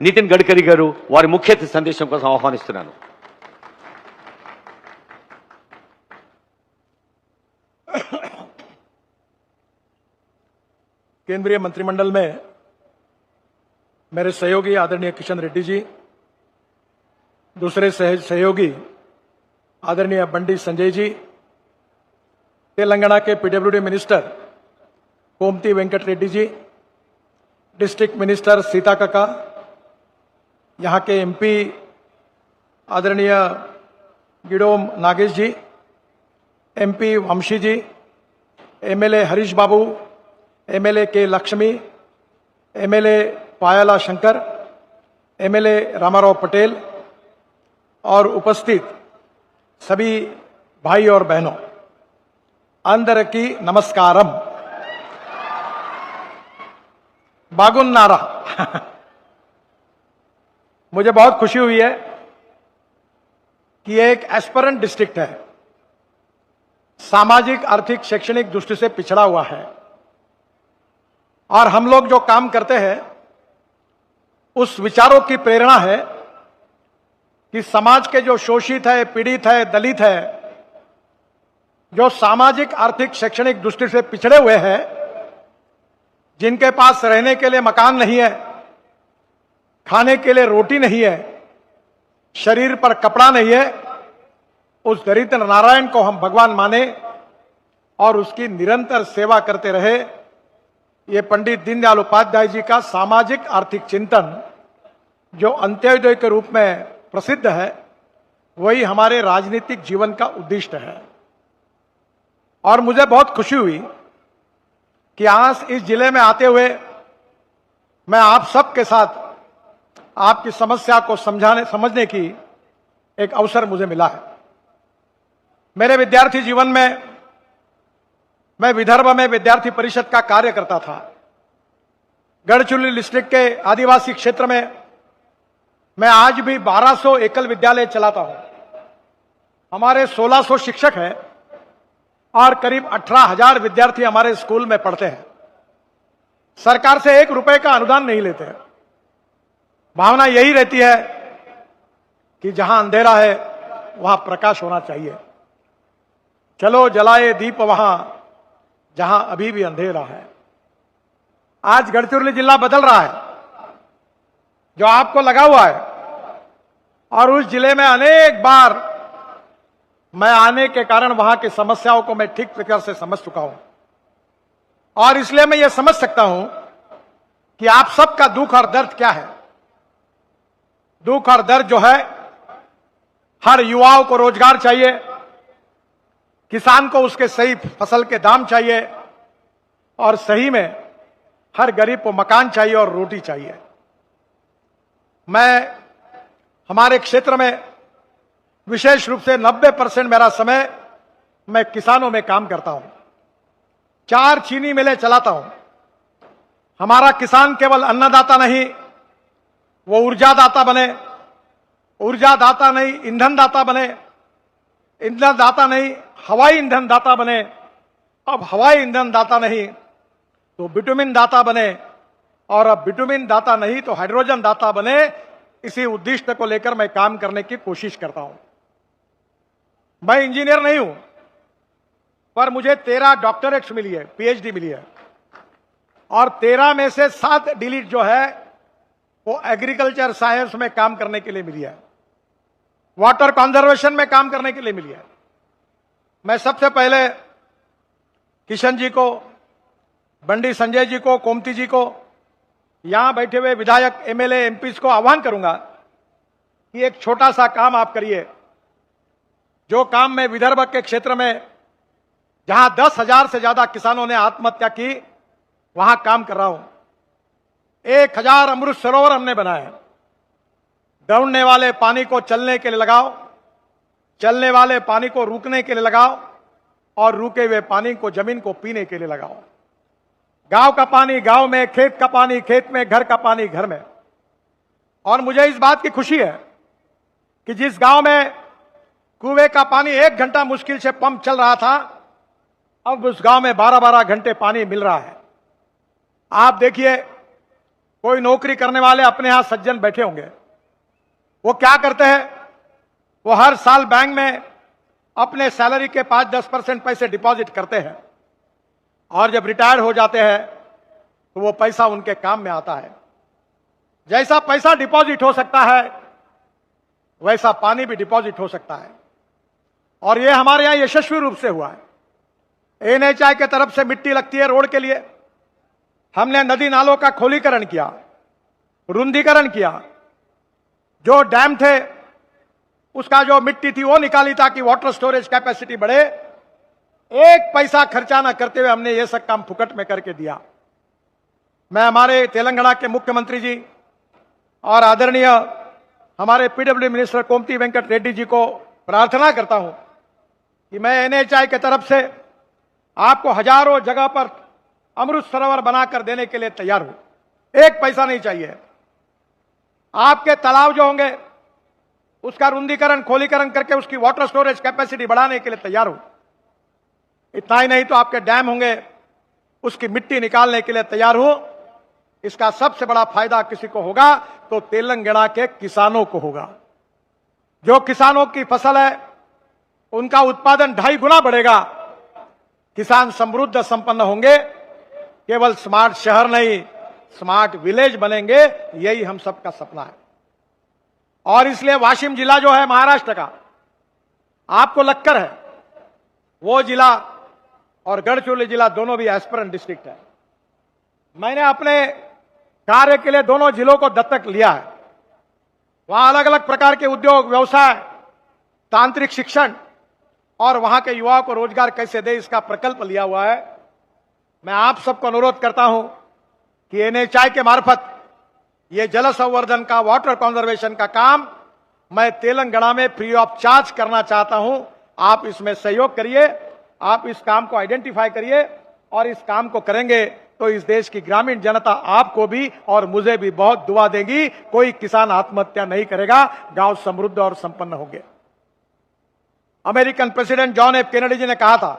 నితిన్ గడ్కరీ గారు వారి ముఖ్య అతిథి సందేశం కోసం ఆహ్వానిస్తున్నాను. केंद्रीय मंत्रिमंडल में मेरे सहयोगी आदरणीय किशन रेड्डी जी, दूसरे सहयोगी आदरणीय बंडी संजय जी, तेलंगाना के PWD minister कोमती Venkat Reddy ji, district minister Sita काका, यहाँ के एमपी आदरणीय गिडोम नागेश जी, एमपी वंशी जी, एमएलए हरीश बाबू, एमएलए के लक्ष्मी, एमएलए पायला शंकर, एमएलए रामाराव पटेल और उपस्थित सभी भाई और बहनों, अंदरकी नमस्कारम. बागुन्नारा. मुझे बहुत खुशी हुई है कि ये एक एस्पिरेंट डिस्ट्रिक्ट है, सामाजिक आर्थिक शैक्षणिक दृष्टि से पिछड़ा हुआ है, और हम लोग जो काम करते हैं उस विचारों की प्रेरणा है कि समाज के जो शोषित है, पीड़ित है, दलित है, जो सामाजिक आर्थिक शैक्षणिक दृष्टि से पिछड़े हुए हैं, जिनके पास रहने के लिए मकान नहीं है, खाने के लिए रोटी नहीं है, शरीर पर कपड़ा नहीं है, उस दरिद्र नारायण को हम भगवान माने और उसकी निरंतर सेवा करते रहे. ये पंडित दीनदयाल उपाध्याय जी का सामाजिक आर्थिक चिंतन जो अंत्योदय के रूप में प्रसिद्ध है, वही हमारे राजनीतिक जीवन का उद्देश्य है. और मुझे बहुत खुशी हुई कि आज इस जिले में आते हुए मैं आप सबके साथ आपकी समस्या को समझने की एक अवसर मुझे मिला है. मेरे विद्यार्थी जीवन में मैं विदर्भ में विद्यार्थी परिषद का कार्य करता था. गढ़चिरौली डिस्ट्रिक्ट के आदिवासी क्षेत्र में मैं आज भी 1200 एकल विद्यालय चलाता हूं. हमारे 1600 शिक्षक हैं और करीब 18,000 विद्यार्थी हमारे स्कूल में पढ़ते हैं. सरकार से 1 रुपए का अनुदान नहीं लेते हैं. भावना यही रहती है कि जहां अंधेरा है वहां प्रकाश होना चाहिए. चलो जलाए दीप वहां जहां अभी भी अंधेरा है. आज गढ़चिरौली जिला बदल रहा है, जो आपको लगा हुआ है, और उस जिले में अनेक बार मैं आने के कारण वहां की समस्याओं को मैं ठीक प्रकार से समझ चुका हूं, और इसलिए मैं ये समझ सकता हूं कि आप सबका दुख और दर्द क्या है. दुख और दर्द जो है, हर युवाओं को रोजगार चाहिए, किसान को उसके सही फसल के दाम चाहिए, और सही में हर गरीब को मकान चाहिए और रोटी चाहिए. मैं हमारे क्षेत्र में विशेष रूप से 90% मेरा समय मैं किसानों में काम करता हूं. 4 चीनी मिलें चलाता हूं. हमारा किसान केवल अन्नदाता नहीं, वो ऊर्जा दाता बने, ऊर्जा दाता नहीं ईंधन दाता बने, ईंधन दाता नहीं हवाई ईंधन दाता बने, अब हवाई ईंधन दाता नहीं तो बिटुमिन दाता बने, और अब बिटुमिन दाता नहीं तो हाइड्रोजन दाता बने. इसी उद्देश्य को लेकर मैं काम करने की कोशिश करता हूं. मैं इंजीनियर नहीं हूं, पर मुझे 13 डॉक्टरेट्स मिली है, पीएचडी मिली है, और 13 में से 7 डिलीट जो है वो एग्रीकल्चर साइंस में काम करने के लिए मिली है, वाटर कंजर्वेशन में काम करने के लिए मिली है. मैं सबसे पहले किशन जी को, बंडी संजय जी को, कोमती जी को, यहां बैठे हुए विधायक, एमएलए, एमपी को आह्वान करूंगा कि एक छोटा सा काम आप करिए. जो काम मैं विदर्भ के क्षेत्र में, जहां 10,000 से ज्यादा किसानों ने आत्महत्या की, वहां काम कर रहा हूं. 1000 अमृत सरोवर हमने बनाए. दौड़ने वाले पानी को चलने के लिए लगाओ, चलने वाले पानी को रुकने के लिए लगाओ, और रुके हुए पानी को जमीन को पीने के लिए लगाओ. गांव का पानी गांव में, खेत का पानी खेत में, घर का पानी घर में. और मुझे इस बात की खुशी है कि जिस गांव में कुएं का पानी 1 घंटा मुश्किल से पंप चल रहा था, अब उस गांव में 12-12 घंटे पानी मिल रहा है. आप देखिए कोई नौकरी करने वाले अपने यहां सज्जन बैठे होंगे, वो क्या करते हैं, वो हर साल बैंक में अपने सैलरी के 5-10% पैसे डिपॉजिट करते हैं और जब रिटायर हो जाते हैं तो वो पैसा उनके काम में आता है। जैसा पैसा डिपॉजिट हो सकता है वैसा पानी भी डिपॉजिट हो सकता है, और ये हमारे यहां यशस्वी रूप से हुआ है। एनएचआई के तरफ से मिट्टी लगती है रोड के लिए, हमने नदी नालों का खोलीकरण किया, रुंदीकरण किया, जो डैम थे उसका जो मिट्टी थी वो निकाली ताकि वाटर स्टोरेज कैपेसिटी बढ़े। एक पैसा खर्चा ना करते हुए हमने ये सब काम फुकट में करके दिया। मैं हमारे तेलंगाना के मुख्यमंत्री जी और आदरणीय हमारे पीडब्ल्यू मिनिस्टर कोमती वेंकट रेड्डी जी को प्रार्थना करता हूं कि मैं एनएचआई के तरफ से आपको हजारों जगह पर अमृत सरोवर बनाकर देने के लिए तैयार हूं। एक पैसा नहीं चाहिए। आपके तालाब जो होंगे उसका रुंदीकरण खोलीकरण करके उसकी वाटर स्टोरेज कैपेसिटी बढ़ाने के लिए तैयार हूं। इतना ही नहीं तो आपके डैम होंगे उसकी मिट्टी निकालने के लिए तैयार हूं। इसका सबसे बड़ा फायदा किसी को होगा तो तेलंगाना के किसानों को होगा। जो किसानों की फसल है उनका उत्पादन 2.5 गुना बढ़ेगा। किसान समृद्ध संपन्न होंगे। केवल स्मार्ट शहर नहीं, स्मार्ट विलेज बनेंगे। यही हम सबका सपना है। और इसलिए वाशिम जिला जो है महाराष्ट्र का, आपको लक्कर है, वो जिला और गढ़चिरौली जिला दोनों भी एस्पिरेंट डिस्ट्रिक्ट है। मैंने अपने कार्य के लिए दोनों जिलों को दत्तक लिया है। वहां अलग अलग प्रकार के उद्योग, व्यवसाय, तांत्रिक शिक्षण और वहां के युवाओं को रोजगार कैसे दे, इसका प्रकल्प लिया हुआ है। मैं आप सबको अनुरोध करता हूं कि एनएचआई के मार्फत ये जल संवर्धन का, वाटर कंजर्वेशन का काम मैं तेलंगाना में फ्री ऑफ चार्ज करना चाहता हूं। आप इसमें सहयोग करिए, आप इस काम को आइडेंटिफाई करिए और इस काम को करेंगे तो इस देश की ग्रामीण जनता आपको भी और मुझे भी बहुत दुआ देगी। कोई किसान आत्महत्या नहीं करेगा, गांव समृद्ध और संपन्न होंगे। American president John F Kennedy ji ने कहा था,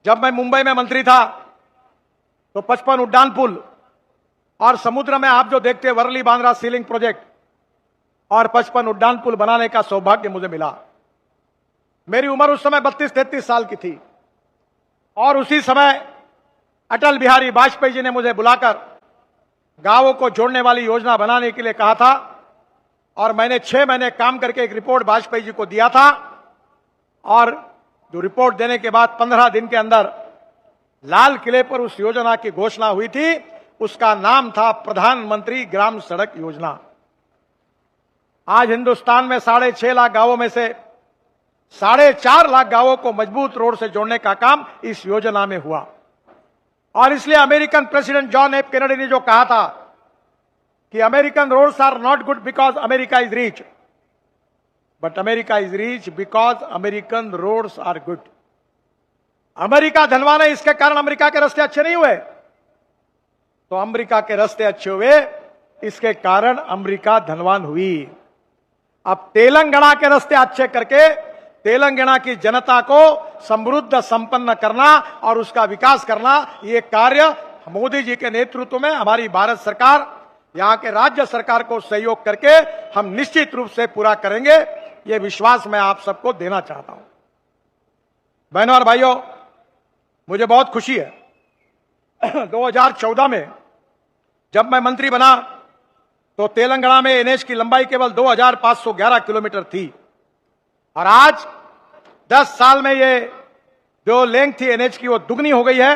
जब मैं मुंबई में मंत्री था तो 55 उड्डान पुल और समुद्र में आप जो देखते हैं वर्ली बांद्रा सीलिंग प्रोजेक्ट और 55 उड्डान पुल बनाने का सौभाग्य मुझे मिला। मेरी उम्र उस समय 32-33 साल की थी और उसी समय अटल बिहारी वाजपेयी जी ने मुझे बुलाकर गांवों को जोड़ने वाली योजना बनाने के लिए कहा था और मैंने 6 महीने काम करके एक रिपोर्ट वाजपेयी जी को दिया था। और जो रिपोर्ट देने के बाद 15 दिन के अंदर लाल किले पर उस योजना की घोषणा हुई थी। उसका नाम था प्रधानमंत्री ग्राम सड़क योजना। आज हिंदुस्तान में 6.5 लाख गांवों में से 4.5 लाख गांवों को मजबूत रोड से जोड़ने का काम इस योजना में हुआ। और इसलिए American president John F Kennedy ने जो कहा था कि American roads are not good because America is rich, but America is rich because American roads are good. America धनवान है, इसके कारण अमेरिका के रास्ते अच्छे नहीं हुए, तो अमेरिका के रास्ते अच्छे हुए, इसके कारण अमेरिका धनवान हुई। अब तेलंगाना के रास्ते अच्छे करके तेलंगाना की जनता को समृद्ध संपन्न करना और उसका विकास करना, ये कार्य मोदी जी के नेतृत्व में हमारी भारत सरकार, यहां के राज्य सरकार को सहयोग करके हम निश्चित रूप से पूरा करेंगे। ये विश्वास मैं आप सबको देना चाहता हूं। बहनों और भाइयों, मुझे बहुत खुशी है 2014 में जब मैं मंत्री बना तो तेलंगाना में एनएच की लंबाई केवल 2511 किलोमीटर थी और आज 10 साल में ये जो लेंथ थी एनएच की वो दुगनी हो गई है।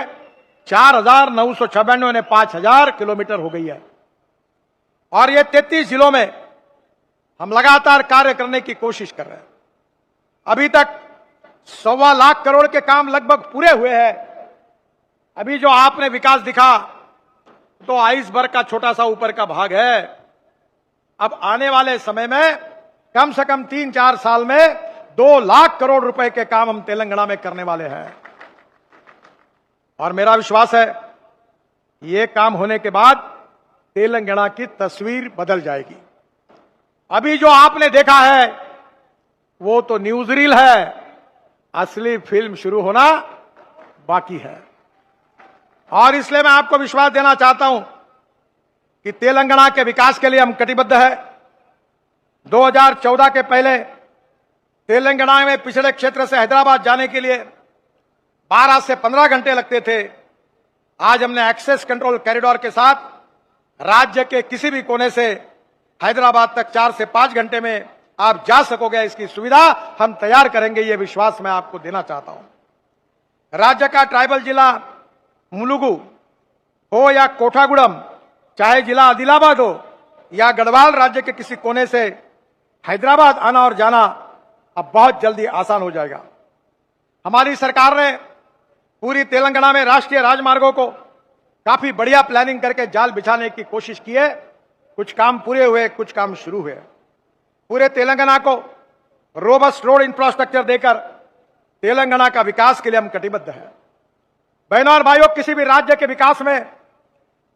4,996 ने 5,000 किलोमीटर हो गई है। और ये 33 जिलों में हम लगातार कार्य करने की कोशिश कर रहे हैं। अभी तक 1.25 लाख करोड़ के काम लगभग पूरे हुए हैं। अभी जो आपने विकास दिखा तो आइसबर्ग का छोटा सा ऊपर का भाग है। अब आने वाले समय में कम से कम 3-4 साल में 2 लाख करोड़ रुपए के काम हम तेलंगाना में करने वाले हैं। और मेरा विश्वास है ये काम होने के बाद तेलंगाना की तस्वीर बदल जाएगी। अभी जो आपने देखा है वो तो न्यूज रील है, असली फिल्म शुरू होना बाकी है। और इसलिए मैं आपको विश्वास देना चाहता हूं कि तेलंगाना के विकास के लिए हम कटिबद्ध है। 2014 के पहले तेलंगाना में पिछड़े क्षेत्र से हैदराबाद जाने के लिए 12 से 15 घंटे लगते थे। आज हमने एक्सेस कंट्रोल कॉरिडोर के साथ राज्य के किसी भी कोने से हैदराबाद तक 4 से 5 घंटे में आप जा सकोगे, इसकी सुविधा हम तैयार करेंगे, ये विश्वास मैं आपको देना चाहता हूं। राज्य का ट्राइबल जिला मुलुगु हो या कोठागुड़म, चाहे जिला आदिलाबाद हो या गढ़वाल, राज्य के किसी कोने से हैदराबाद आना और जाना अब बहुत जल्दी आसान हो जाएगा। हमारी सरकार ने पूरी तेलंगाना में राष्ट्रीय राजमार्गों को काफी बढ़िया प्लानिंग करके जाल बिछाने की कोशिश की है। कुछ काम पूरे हुए, कुछ काम शुरू हुए। पूरे तेलंगाना को रोबस्ट रोड इंफ्रास्ट्रक्चर देकर तेलंगाना का विकास के लिए हम कटिबद्ध हैं। बहनों और भाइयों, किसी भी राज्य के विकास में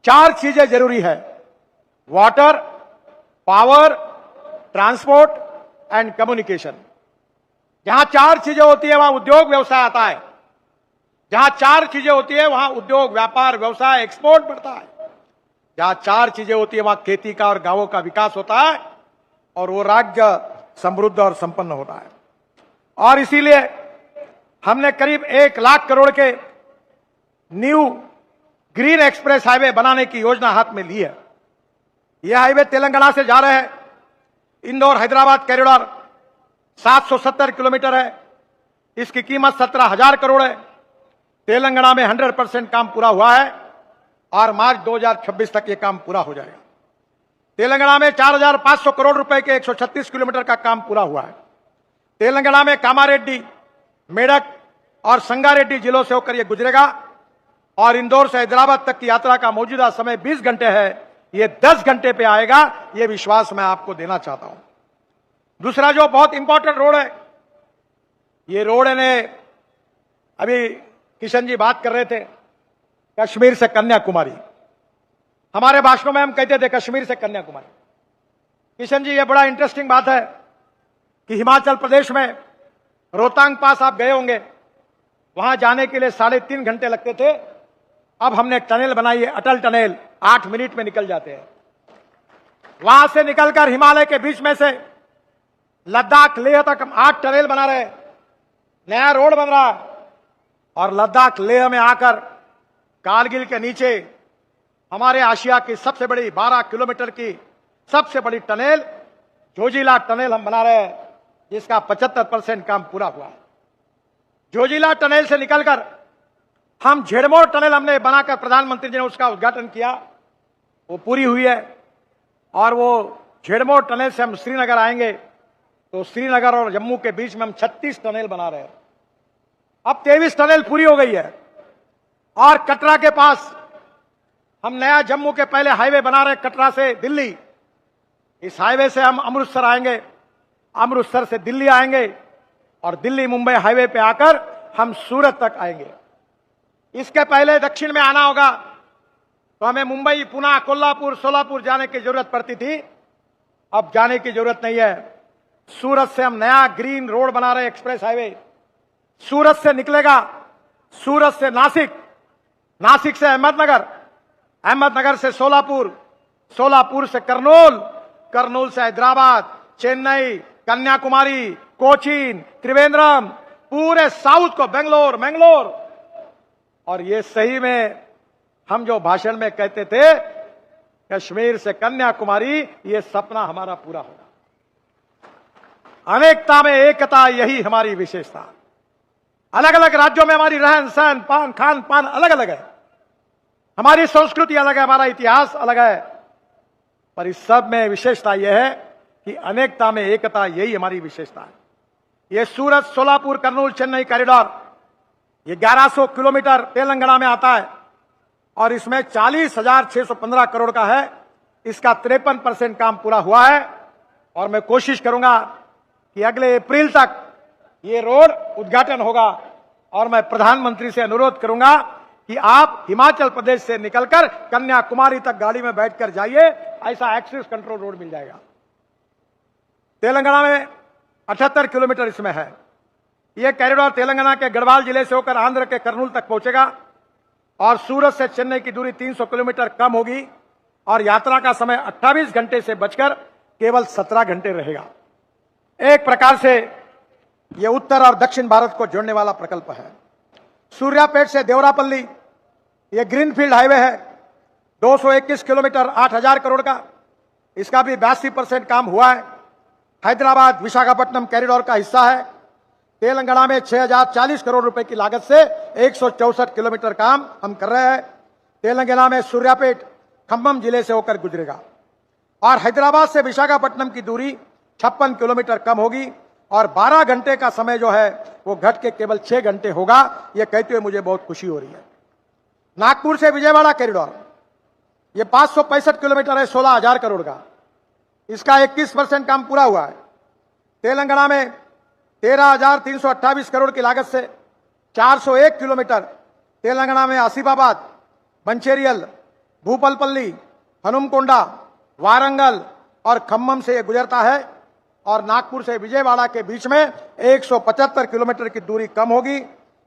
4 चीजें जरूरी है: water, power, transport and communication. जहां 4 चीजें होती है वहां उद्योग व्यवसाय आता है। जहां 4 चीजें होती है वहां उद्योग, व्यापार, व्यवसाय, एक्सपोर्ट बढ़ता है। जहां 4 चीजें होती है वहां खेती का और गांवों का विकास होता है और वो राज्य समृद्ध और संपन्न होता है। और इसीलिए हमने करीब 1 लाख करोड़ के न्यू ग्रीन एक्सप्रेस हाईवे बनाने की योजना हाथ में ली है। यह हाईवे तेलंगाना से जा रहे हैं। इंदौर हैदराबाद कॉरिडोर 770 किलोमीटर है। इसकी कीमत 17,000 करोड़ है। तेलंगाना में 100% काम पूरा हुआ है और मार्च 2026 तक यह काम पूरा हो जाएगा। तेलंगाना में 4,500 करोड़ रुपए के 136 किलोमीटर का काम पूरा हुआ है। तेलंगाना में कामारेड्डी, मेडक और संगारेड्डी जिलों से होकर यह गुजरेगा और इंदौर से हैदराबाद तक की यात्रा का मौजूदा समय 20 घंटे है, यह 10 घंटे पे आएगा। यह विश्वास मैं आपको देना चाहता हूं। दूसरा जो बहुत इंपॉर्टेंट रोड है, ये रोड ने अभी किशन जी बात कर रहे थे कश्मीर से कन्याकुमारी। हमारे भाषणों में हम कहते थे कश्मीर से कन्याकुमारी। किशन जी, ये बड़ा इंटरेस्टिंग बात है कि हिमाचल प्रदेश में रोहतांग पास आप गए होंगे, वहां जाने के लिए 3.5 घंटे लगते थे। अब हमने एक टनल बनाई है, अटल टनल, 8 मिनट में निकल जाते हैं। वहां से निकलकर हिमालय के बीच में से लद्दाख लेह तक हम 8 टनल बना रहे हैं। नया रोड बन रहा है और लद्दाख लेह में आकर कारगिल के नीचे हमारे आशिया की सबसे बड़ी 12 किलोमीटर की सबसे बड़ी टनल जोजिला टनल हम बना रहे हैं, जिसका 75% काम पूरा हुआ है। जोजिला टनल से निकलकर हम झेड़मोर टनल हमने बनाकर प्रधानमंत्री जी ने उसका उद्घाटन किया, वो पूरी हुई है। और वो झेड़मोर टनल से हम श्रीनगर आएंगे तो श्रीनगर और जम्मू के बीच में हम 36 टनल बना रहे हैं। अब 23 टनल पूरी हो गई है। और कटरा के पास हम नया जम्मू के पहले हाईवे बना रहे हैं, कटरा से दिल्ली। इस हाईवे से हम अमृतसर आएंगे, अमृतसर से दिल्ली आएंगे और दिल्ली मुंबई हाईवे पे आकर हम सूरत तक आएंगे। इसके पहले दक्षिण में आना होगा तो हमें मुंबई, पुणे, कोल्हापुर, सोलापुर जाने की जरूरत पड़ती थी। अब जाने की जरूरत नहीं है। सूरत से हम नया ग्रीन रोड बना रहे हैं, एक्सप्रेस हाईवे। सूरत से निकलेगा, सूरत से नासिक, नासिक से अहमदनगर, अहमदनगर से सोलापुर, सोलापुर से करनूल, करनूल से हैदराबाद, चेन्नई, कन्याकुमारी, कोचीन, त्रिवेंद्रम, पूरे साउथ को बेंगलोर, मैंगलोर। और ये सही में हम जो भाषण में कहते थे कश्मीर से कन्याकुमारी, ये सपना हमारा पूरा होगा। अनेकता में एकता, यही हमारी विशेषता। अलग अलग राज्यों में हमारी रहन सहन, पान, खान पान अलग अलग है, हमारी संस्कृति अलग है, हमारा इतिहास अलग है, पर इस सब में विशेषता यह है कि अनेकता में एकता, यही हमारी विशेषता है। ये सूरत, सोलापुर, कर्नूल, चेन्नई कॉरिडोर, ये 1100 किलोमीटर तेलंगाना में आता है और इसमें 40,615 करोड़ का है। इसका 53% काम पूरा हुआ है और मैं कोशिश करूंगा कि अगले अप्रैल तक ये रोड उद्घाटन होगा। और मैं प्रधानमंत्री से अनुरोध करूंगा कि आप हिमाचल प्रदेश से निकलकर कन्याकुमारी तक गाड़ी में बैठकर जाइए, ऐसा एक्सेस कंट्रोल रोड मिल जाएगा। तेलंगाना में 78 किलोमीटर इसमें है। यह कॉरिडोर तेलंगाना के गढ़वाल जिले से होकर आंध्र के कर्नूल तक पहुंचेगा और सूरत से चेन्नई की दूरी 300 किलोमीटर कम होगी और यात्रा का समय 28 घंटे से बचकर केवल 17 घंटे रहेगा। एक प्रकार से यह उत्तर और दक्षिण भारत को जोड़ने वाला प्रकल्प है। सूर्यापेट से देवरापल्ली यह ग्रीनफील्ड हाईवे है, 221 किलोमीटर, 8,000 करोड़ का। इसका भी 82% काम हुआ है। हैदराबाद विशाखापट्टनम कॉरिडोर का हिस्सा है। तेलंगाना में 6,040 करोड़ रुपए की लागत से 164 किलोमीटर काम हम कर रहे हैं। तेलंगाना में सूर्यापेट खम्मम जिले से होकर गुजरेगा और हैदराबाद से विशाखापट्टनम की दूरी 56 किलोमीटर कम होगी और 12 घंटे का समय जो है वो घट के केवल 6 घंटे होगा। ये कहते हुए मुझे बहुत खुशी हो रही है। नागपुर से विजयवाड़ा कॉरिडोर ये 565 किलोमीटर है, 16,000 करोड़ का। इसका 21% काम पूरा हुआ है। तेलंगाना में 13,328 करोड़ की लागत से 401 किलोमीटर तेलंगाना में आसिफाबाद, मंचेरियल, भूपलपल्ली, हनुमकोंडा, वारंगल और खम्मम से यह गुजरता है और नागपुर से विजयवाड़ा के बीच में 175 किलोमीटर की दूरी कम होगी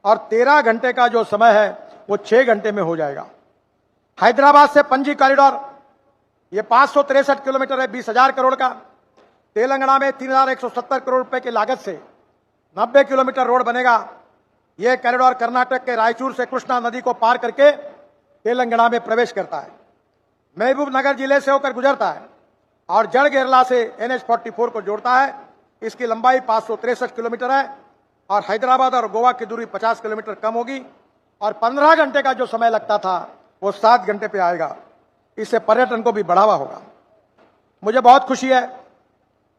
और 13 घंटे का जो समय है वो 6 घंटे में हो जाएगा। हैदराबाद से पणजी कॉरिडोर ये 563 किलोमीटर है, 20,000 करोड़ का। तेलंगाना में 3,170 करोड़ रुपए की लागत से 90 किलोमीटर रोड बनेगा। यह कॉरिडोर कर्नाटक के रायचूर से कृष्णा नदी को पार करके तेलंगाना में प्रवेश करता है, महबूबनगर जिले से होकर गुजरता है और जड़गेरला से NH-44 को जोड़ता है। इसकी लंबाई 563 किलोमीटर है और हैदराबाद और गोवा की दूरी 50 किलोमीटर कम होगी और 15 घंटे का जो समय लगता था वो 7 घंटे पे आएगा। इससे पर्यटन को भी बढ़ावा होगा। मुझे बहुत खुशी है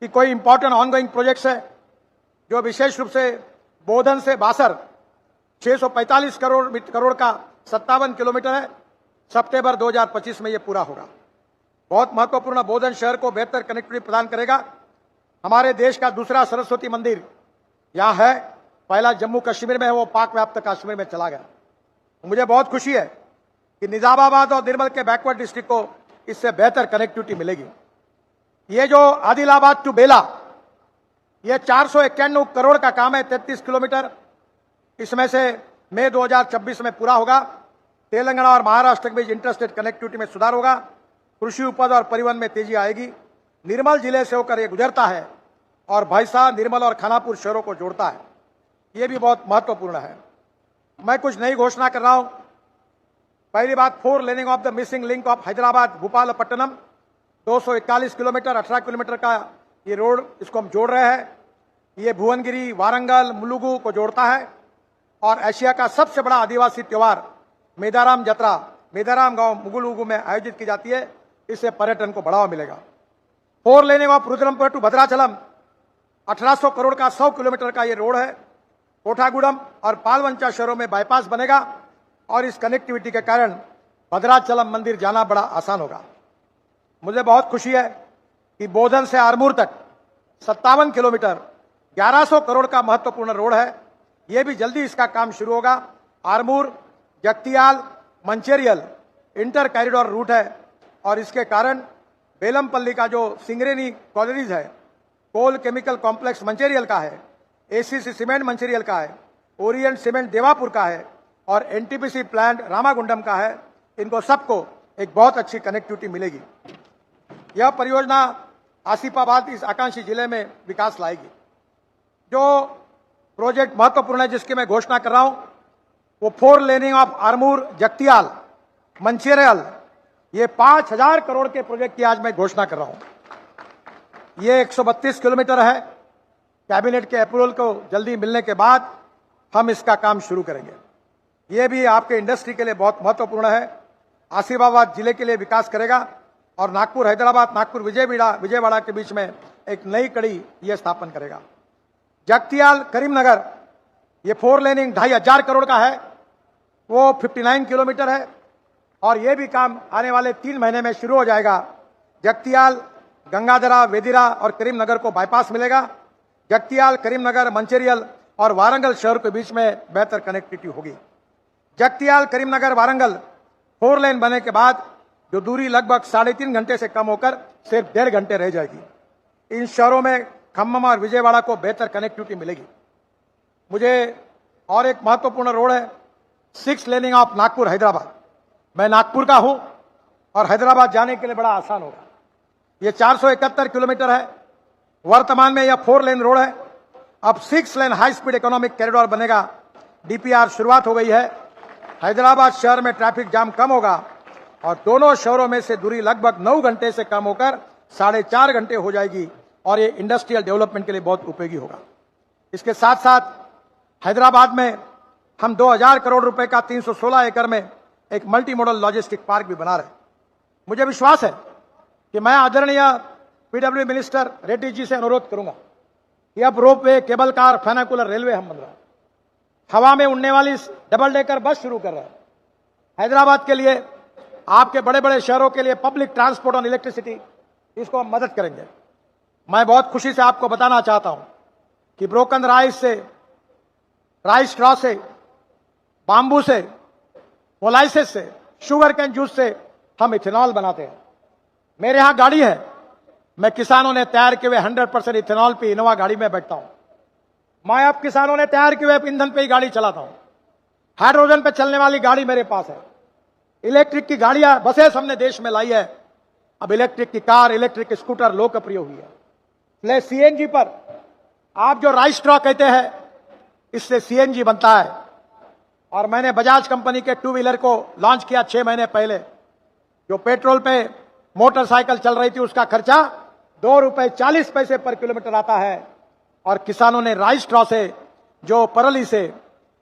कि कोई इंपॉर्टेंट ऑनगोइंग प्रोजेक्ट्स है जो विशेष रूप से बोधन से बासर 645 करोड़ का 57 किलोमीटर है। सितंबर 2025 में यह पूरा होगा। बहुत महत्वपूर्ण बोधन शहर को बेहतर कनेक्टिविटी प्रदान करेगा। हमारे देश का दूसरा सरस्वती मंदिर यहाँ है, पहला जम्मू कश्मीर में है, वो पाक व्याप्त कश्मीर में चला गया। मुझे बहुत खुशी है कि निजामाबाद और निर्मल के बैकवर्ड डिस्ट्रिक्ट को इससे बेहतर कनेक्टिविटी मिलेगी। ये जो आदिलाबाद टू बेला ये 491 करोड़ का काम है, 33 किलोमीटर। इसमें से मई 2026 में पूरा होगा। तेलंगाना और महाराष्ट्र के बीच इंटरस्टेट कनेक्टिविटी में सुधार होगा। कृषि उपज और परिवहन में तेजी आएगी। निर्मल जिले से होकर यह गुजरता है और भैंसा, निर्मल और खानापुर शहरों को जोड़ता है। ये भी बहुत महत्वपूर्ण है। मैं कुछ नई घोषणा कर रहा हूं। पहली बात, 4 laning of the missing link of Hyderabad Bhopalpatnam 241 kilometre, 18 kilometre का ये रोड, इसको हम जोड़ रहे हैं। ये भुवनगिरी, वारंगल, मुलुगु को जोड़ता है और एशिया का सबसे बड़ा आदिवासी त्योहार मेदाराम जत्रा मेदाराम गांव मुगुलुगु में आयोजित की जाती है। इससे पर्यटन को बढ़ावा मिलेगा। 4 laning of Rudrampur to Bhadrachalam 1800 crore का 100 किलोमीटर का ये रोड है। कोठागुडम और पालवंचा शहरों में बाईपास बनेगा और इस कनेक्टिविटी के कारण भद्राचलम मंदिर जाना बड़ा आसान होगा। मुझे बहुत खुशी है कि बोधन से आरमूर तक 57 किलोमीटर 1100 करोड़ का महत्वपूर्ण रोड है। यह भी जल्दी इसका काम शुरू होगा। Armoor, Jagtial, Mancherial inter corridor route है और इसके कारण बेलमपल्ली का जो सिंगरेनी कॉलोनीज है, कोल केमिकल कॉम्प्लेक्स मंचेरियल का है, ACC सीमेंट मंचेरियल का है, ओरिएंट सीमेंट देवापुर का है और NTPC प्लांट रामागुंडम का है। इनको सबको एक बहुत अच्छी कनेक्टिविटी मिलेगी। यह परियोजना आसिफाबाद इस आकांक्षी जिले में विकास लाएगी। जो प्रोजेक्ट महत्वपूर्ण है जिसकी मैं घोषणा कर रहा हूं वो 4 लेनिंग ऑफ आरमूर, जगतियाल, मंचेरियल, ये 5,000 करोड़ के प्रोजेक्ट की आज मैं घोषणा कर रहा हूं। ये 132 किलोमीटर है। कैबिनेट के अप्रूवल को जल्दी मिलने के बाद हम इसका काम शुरू करेंगे। ये भी आपके इंडस्ट्री के लिए बहुत महत्वपूर्ण है। आसिफाबाद जिले के लिए विकास करेगा और नागपुर हैदराबाद, नागपुर विजयवाड़ा के बीच में एक नई कड़ी ये स्थापन करेगा। जगतियाल करीमनगर ये 4 लेनिंग 2,500 करोड़ का है, वो 59 किलोमीटर है और ये भी काम आने वाले 3 महीने में शुरू हो जाएगा। जगतियाल, गंगाधरा, वेदिरा और करीमनगर को बाईपास मिलेगा। जगतियाल, करीमनगर, मंचेरियल और वारंगल शहर के बीच में बेहतर कनेक्टिविटी होगी। जगतियाल, करीमनगर, वारंगल 4 लेन बनने के बाद जो दूरी लगभग 3.5 घंटे से कम होकर सिर्फ 1.5 घंटे रह जाएगी। इन शहरों में खम्मम और विजयवाड़ा को बेहतर कनेक्टिविटी मिलेगी। मुझे और एक महत्वपूर्ण रोड है 6 लेनिंग ऑफ नागपुर हैदराबाद। मैं नागपुर का हूं और हैदराबाद जाने के लिए बड़ा आसान होगा। ये 471 किलोमीटर है। वर्तमान में यह 4 लेन रोड है। अब 6 लेन हाई स्पीड इकोनॉमिक कॉरिडोर बनेगा। डीपीआर शुरुआत हो गई है। हैदराबाद शहर में ट्रैफिक जाम कम होगा और दोनों शहरों में से दूरी लगभग 9 घंटे से कम होकर 4.5 घंटे हो जाएगी और ये इंडस्ट्रियल डेवलपमेंट के लिए बहुत उपयोगी होगा। इसके साथ साथ हैदराबाद में हम 2000 करोड़ रुपए का 316 एकड़ में एक मल्टी मॉडल लॉजिस्टिक पार्क भी बना रहे हैं। मुझे विश्वास है कि मैं आदरणीय पीडब्ल्यू मिनिस्टर रेड्डी जी से अनुरोध करूंगा कि अब ropeway, cable car, funicular railway हम बन रहे हैं। हवा में उड़ने वाली डबल डेकर बस शुरू कर रहे हैं। हैदराबाद के लिए, आपके बड़े बड़े शहरों के लिए पब्लिक ट्रांसपोर्ट और इलेक्ट्रिसिटी, इसको हम मदद करेंगे। मैं बहुत खुशी से आपको बताना चाहता हूं कि ब्रोकन राइस से, राइस स्ट्रॉ से, बांबू से, मोलाइसिस से, शुगर कैन जूस से हम इथेनॉल बनाते हैं। मेरे यहां गाड़ी है, मैं किसानों ने तैयार किए हुए 100% इथेनॉल पे इनोवा गाड़ी में बैठता हूं। मैं अब किसानों ने तैयार किए हुए ईंधन पे ही गाड़ी चलाता हूं। हाइड्रोजन पे चलने वाली गाड़ी मेरे पास है। इलेक्ट्रिक की गाड़ियां, बसेस हमने देश में लाई है। अब इलेक्ट्रिक की कार, इलेक्ट्रिक स्कूटर लोकप्रिय हुई है। ले सीएनजी पर आप जो राइस स्ट्रॉ कहते हैं, इससे सीएनजी बनता है। और मैंने बजाज कंपनी के 2 व्हीलर को लॉन्च किया 6 महीने पहले। जो पेट्रोल पे मोटरसाइकिल चल रही थी उसका खर्चा ₹2.40 पर किलोमीटर आता है। और किसानों ने राइस स्ट्रॉ से, जो परली से,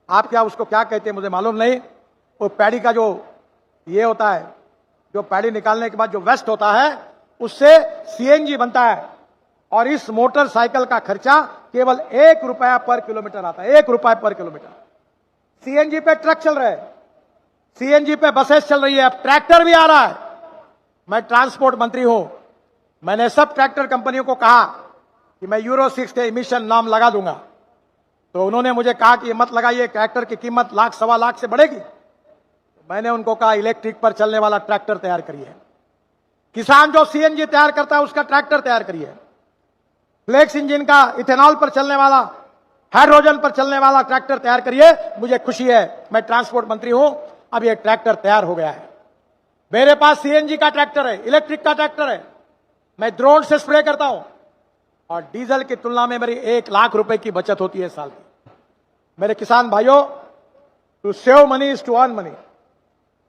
आप क्या उसको क्या कहते हैं मुझे मालूम नहीं, वो पैडी का जो ये होता है, जो पैडी निकालने के बाद जो वेस्ट होता है, उससे सीएनजी बनता है। और इस मोटरसाइकिल का खर्चा केवल ₹1 पर किलोमीटर आता है। ₹1 पर किलोमीटर। सीएनजी पे ट्रक चल रहे हैं, सीएनजी पे बसेस चल रही है, अब ट्रैक्टर भी आ रहा है। मैं ट्रांसपोर्ट मंत्री हूं। मैंने सब ट्रैक्टर कंपनियों को कहा कि मैं यूरो 6 के इमिशन नाम लगा दूंगा। तो उन्होंने मुझे कहा कि ये मत लगाइए, ट्रैक्टर की कीमत लाख, सवा लाख से बढ़ेगी। मैंने उनको कहा इलेक्ट्रिक पर चलने वाला ट्रैक्टर तैयार करिए। किसान जो सीएनजी तैयार करता है उसका ट्रैक्टर तैयार करिए। फ्लेक्स इंजन का, इथेनॉल पर चलने वाला, हाइड्रोजन पर चलने वाला ट्रैक्टर तैयार करिए। मुझे खुशी है, मैं ट्रांसपोर्ट मंत्री हूं, अब ये ट्रैक्टर तैयार हो गया है। मेरे पास सीएनजी का ट्रैक्टर है, इलेक्ट्रिक का ट्रैक्टर है। मैं ड्रोन से स्प्रे करता हूं और डीजल की तुलना में मेरी 1 लाख रुपए की बचत होती है साल की। मेरे किसान भाइयों, to save money is to earn money.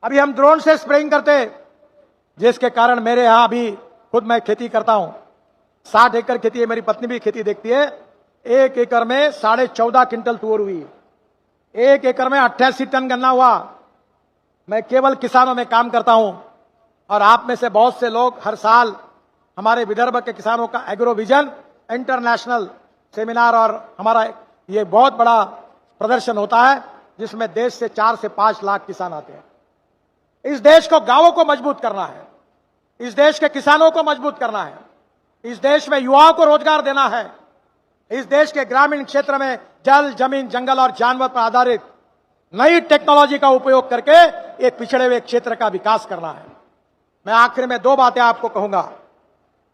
अभी हम ड्रोन से स्प्रेइंग करते हैं, जिसके कारण मेरे यहां अभी खुद मैं खेती करता हूं। 60 एकड़ खेती है, मेरी पत्नी भी खेती देखती है। 1 एकड़ में 14.5 क्विंटल तुअर हुई, 1 एकड़ में 88 टन गन्ना हुआ। मैं केवल किसानों में काम करता हूं और आप में से बहुत से लोग हर साल हमारे विदर्भ के किसानों का एग्रो विजन इंटरनेशनल सेमिनार और हमारा ये बहुत बड़ा प्रदर्शन होता है, जिसमें देश से 4 से 5 लाख किसान आते हैं। इस देश को, गांवों को मजबूत करना है, इस देश के किसानों को मजबूत करना है, इस देश में युवाओं को रोजगार देना है, इस देश के ग्रामीण क्षेत्र में जल, जमीन, जंगल और जानवर पर आधारित नई टेक्नोलॉजी का उपयोग करके एक पिछड़े हुए क्षेत्र का विकास करना है। मैं आखिर में 2 बातें आपको कहूंगा।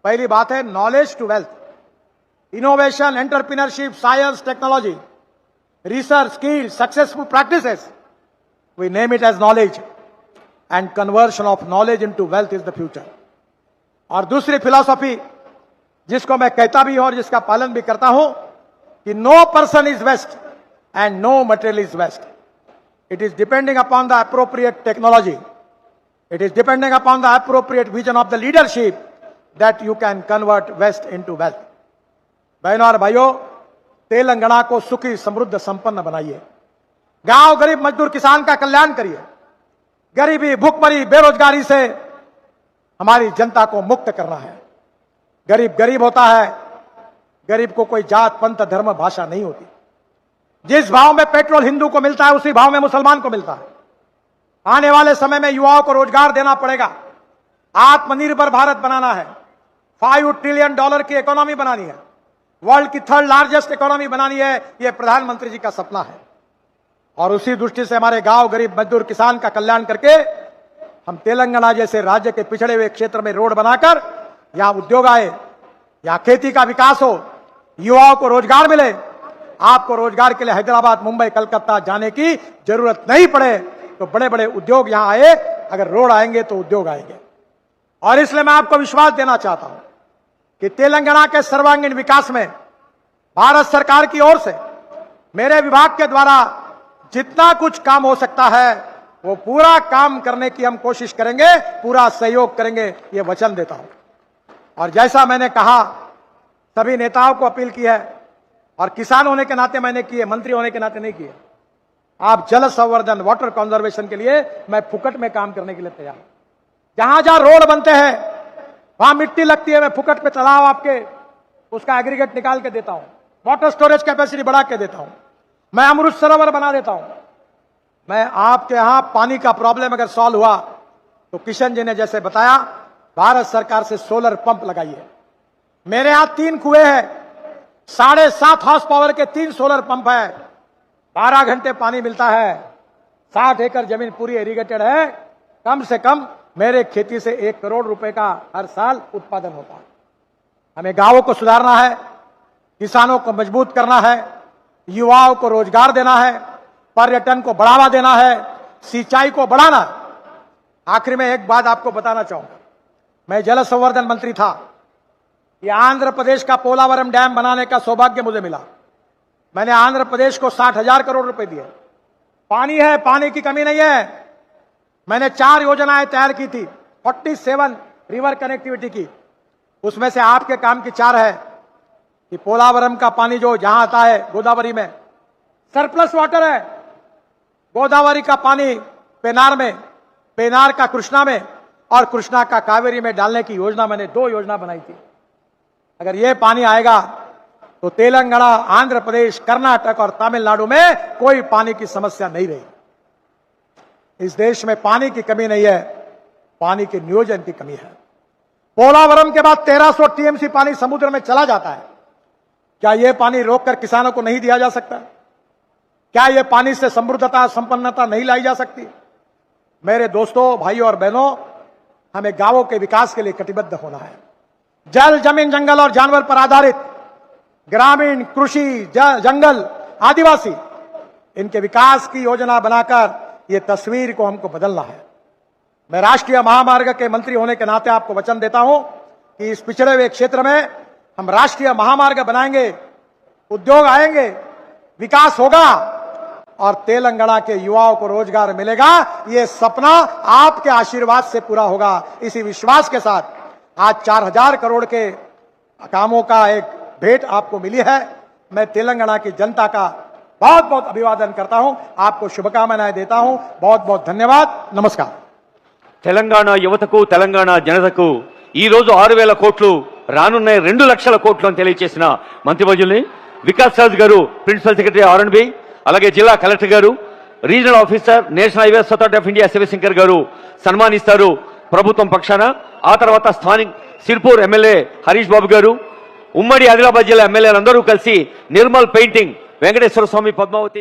पहली बात है knowledge to wealth, innovation, entrepreneurship, science, technology, research, skill, successful practices, we name it as knowledge, and conversion of knowledge into wealth is the future. और दूसरी फिलॉसफी, जिसको मैं कहता भी हूं और जिसका पालन भी करता हूं, कि no person is waste and no material is waste. It is depending upon the appropriate technology, it is depending upon the appropriate vision of the leadership that you can convert waste into wealth। बहनों और भाइयों, तेलंगाना को सुखी, समृद्ध, संपन्न बनाइए। गांव, गरीब, मजदूर, किसान का कल्याण करिए। गरीबी, भूखमरी, बेरोजगारी से हमारी जनता को मुक्त करना है। गरीब गरीब होता है, गरीब को कोई जात, पंथ, धर्म, भाषा नहीं होती। जिस भाव में पेट्रोल हिंदू को मिलता है, उसी भाव में मुसलमान को मिलता है। आने वाले समय में युवाओं को रोजगार देना पड़ेगा। आत्मनिर्भर भारत बनाना है। $5 ट्रिलियन की इकोनॉमी बनानी है। वर्ल्ड की 3rd लार्जेस्ट इकोनॉमी बनानी है। यह प्रधानमंत्री जी का सपना है। और उसी दृष्टि से हमारे गांव, गरीब, मजदूर, किसान का कल्याण करके हम तेलंगाना जैसे राज्य के पिछड़े हुए क्षेत्र में रोड बनाकर यहां उद्योग आए, यहां खेती का विकास हो, युवाओं को रोजगार मिले। आपको रोजगार के लिए हैदराबाद, मुंबई, कलकत्ता जाने की जरूरत नहीं पड़े, तो बड़े बड़े उद्योग यहां आए। अगर रोड आएंगे तो उद्योग आएंगे। और इसलिए मैं आपको विश्वास देना चाहता हूं कि तेलंगाना के सर्वांगीण विकास में भारत सरकार की ओर से मेरे विभाग के द्वारा जितना कुछ काम हो सकता है वो पूरा काम करने की हम कोशिश करेंगे, पूरा सहयोग करेंगे, ये वचन देता हूं। और जैसा मैंने कहा, सभी नेताओं को अपील की है और किसान होने के नाते मैंने किए, मंत्री होने के नाते नहीं किए। आप जल संवर्धन, वाटर कंजर्वेशन के लिए मैं फुकट में काम करने के लिए तैयार हूं। जहां जहां रोड बनते हैं वहां मिट्टी लगती है, मैं फुकट पे तालाब आपके उसका एग्रीगेट निकाल के देता हूं, वाटर स्टोरेज कैपेसिटी बढ़ा के देता हूं, मैं अमृत सरोवर बना देता हूं। मैं आपके यहां पानी का प्रॉब्लम अगर सॉल्व हुआ तो किशन जी ने जैसे बताया, भारत सरकार से सोलर पंप लगाइए। मेरे यहां 3 कुएं हैं, 7.5 हॉर्स पावर के 3 सोलर पंप है, 12 घंटे पानी मिलता है, 60 एकड़ जमीन पूरी इरिगेटेड है। कम से कम मेरे खेती से 1 करोड़ रुपए का हर साल उत्पादन होता है। हमें गांवों को सुधारना है, किसानों को मजबूत करना है, युवाओं को रोजगार देना है, पर्यटन को बढ़ावा देना है, सिंचाई को बढ़ाना है। आखिर में एक बात आपको बताना चाहूंगा, मैं जल संवर्धन मंत्री था, ये आंध्र प्रदेश का पोलावरम डैम बनाने का सौभाग्य मुझे मिला। मैंने आंध्र प्रदेश को 60,000 करोड़ रुपए दिए। पानी है, पानी की कमी नहीं है। मैंने 4 योजनाएं तैयार की थी, 47 रिवर कनेक्टिविटी की, उसमें से आपके काम की 4 है कि पोलावरम का पानी जो जहां आता है गोदावरी में सरप्लस वाटर है, गोदावरी का पानी पेनार में, पेनार का कृष्णा में और कृष्णा का कावेरी में डालने की योजना, मैंने 2 योजना बनाई थी। अगर ये पानी आएगा तो तेलंगाना, आंध्र प्रदेश, कर्नाटक और तमिलनाडु में कोई पानी की समस्या नहीं रहेगी। इस देश में पानी की कमी नहीं है, पानी के नियोजन की कमी है। पोलावरम के बाद 1300 टीएमसी पानी समुद्र में चला जाता है। क्या यह पानी रोककर किसानों को नहीं दिया जा सकता? क्या यह पानी से समृद्धता, संपन्नता नहीं लाई जा सकती? मेरे दोस्तों, भाइयों और बहनों, हमें गांवों के विकास के लिए कटिबद्ध होना है। जल, जमीन, जंगल और जानवर पर आधारित ग्रामीण, कृषि, जंगल, आदिवासी, इनके विकास की योजना बनाकर ये तस्वीर को हमको बदलना है। मैं राष्ट्रीय महामार्ग के मंत्री होने के नाते आपको वचन देता हूं कि इस पिछड़े हुए क्षेत्र में हम राष्ट्रीय महामार्ग बनाएंगे, उद्योग आएंगे, विकास होगा और तेलंगाना के युवाओं को रोजगार मिलेगा। ये सपना आपके आशीर्वाद से पूरा होगा। इसी विश्वास के साथ आज 4,000 करोड़ के कामों का एक भेंट आपको मिली है। मैं तेलंगाना की जनता का बहुत बहुत अभिवादन करता हूं, आपको शुभकामनाएं देता हूं। बहुत बहुत धन्यवाद, नमस्कार। తెలంగాణ యువతకు, తెలంగాణ జనతకు ఈ రోజు 6,000 కోట్లు రానున్న 2 లక్షల కోట్లు అని తెలియజేసిన మంత్రివర్యుల్ని వికాస్ రాజ్ గారు, ప్రిన్సిపల్ సెక్రటరీ R&B, అలాగే జిల్లా కలెక్టర్ గారు, regional officer, national highways authority of India Shivashankar గారు సన్మానిస్తారు ప్రభుత్వం పక్షాన. ఆ తర్వాత స్థానిక సిర్పూర్ ఎమ్మెల్యే హరీష్ బాబు గారు, ఉమ్మడి ఆదిలాబాద్ జిల్లా ఎమ్మెల్యేలందరూ కలిసి నిర్మల్ పెయింటింగ్, వెంకటేశ్వర స్వామి, పద్మావతి